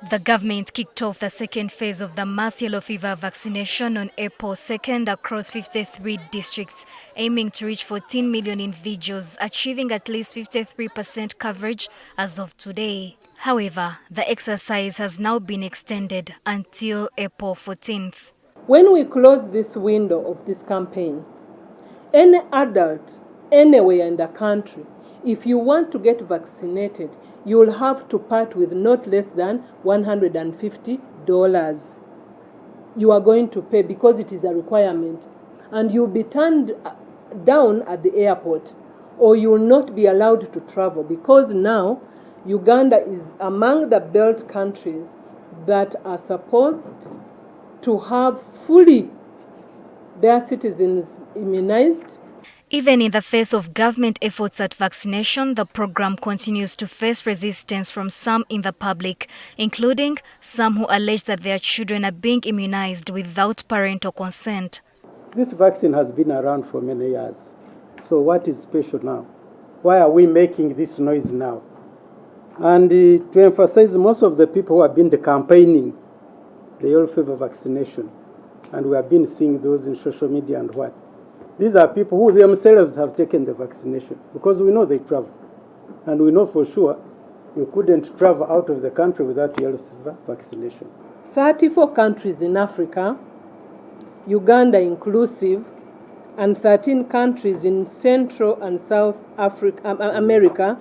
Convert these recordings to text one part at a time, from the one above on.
The government kicked off the second phase of the mass yellow fever vaccination on April 2nd across 53 districts, aiming to reach 14 million individuals, achieving at least 53% coverage as of today. However, the exercise has now been extended until April 14th. When we close this window of this campaign, any adult anywhere in the country, if you want to get vaccinated, you will have to part with not less than $150. You are going to pay because it is a requirement. And you'll be turned down at the airport, or you will not be allowed to travel, because now Uganda is among the belt countries that are supposed to have fully their citizens immunized. Even in the face of government efforts at vaccination, the program continues to face resistance from some in the public, including some who allege that their children are being immunized without parental consent. This vaccine has been around for many years. So what is special now? Why are we making this noise now? And to emphasize, most of the people who have been campaigning the yellow fever vaccination, and we have been seeing those in social media and what, these are people who themselves have taken the vaccination, because we know they travel. And we know for sure we couldn't travel out of the country without yellow fever vaccination. 34 countries in Africa, Uganda inclusive, and 13 countries in Central and South America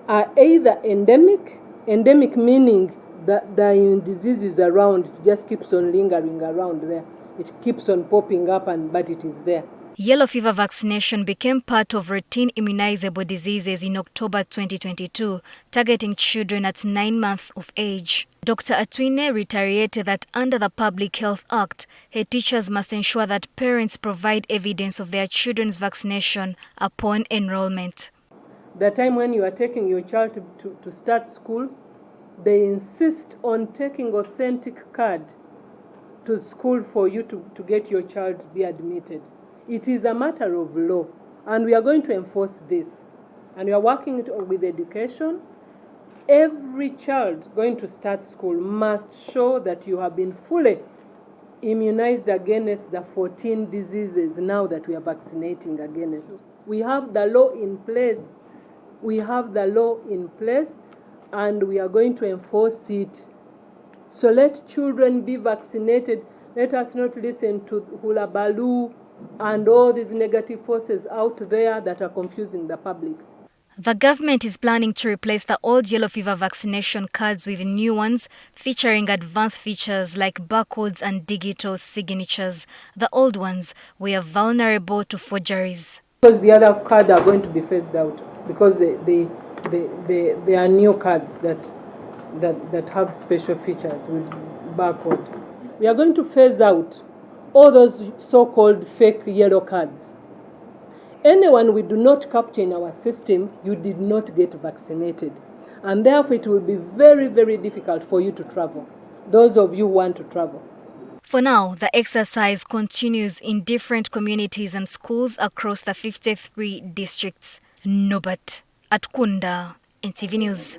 are either endemic meaning that the disease is around, it just keeps on lingering around there. It keeps on popping up, but it is there. Yellow fever vaccination became part of routine immunizable diseases in October 2022, targeting children at 9 months of age. Dr. Atwine reiterated that under the Public Health Act, head teachers must ensure that parents provide evidence of their children's vaccination upon enrollment. The time when you are taking your child to start school, they insist on taking authentic card to school for you to get your child to be admitted. It is a matter of law, and we are going to enforce this. And we are working with education. Every child going to start school must show that you have been fully immunized against the 14 diseases now that we are vaccinating against. We have the law in place. And we are going to enforce it. So let children be vaccinated. Let us not listen to hula baloo and all these negative forces out there that are confusing the public. The government is planning to replace the old yellow fever vaccination cards with new ones featuring advanced features like barcodes and digital signatures. The old ones were vulnerable to forgeries. Because the other cards are going to be phased out, because they are new cards that have special features with barcode. We are going to phase out all those so-called fake yellow cards. Anyone we do not capture in our system, you did not get vaccinated. And therefore it will be very, very difficult for you to travel, those of you who want to travel. For now, the exercise continues in different communities and schools across the 53 districts. NOBERT ATUKUNDA, NTV News.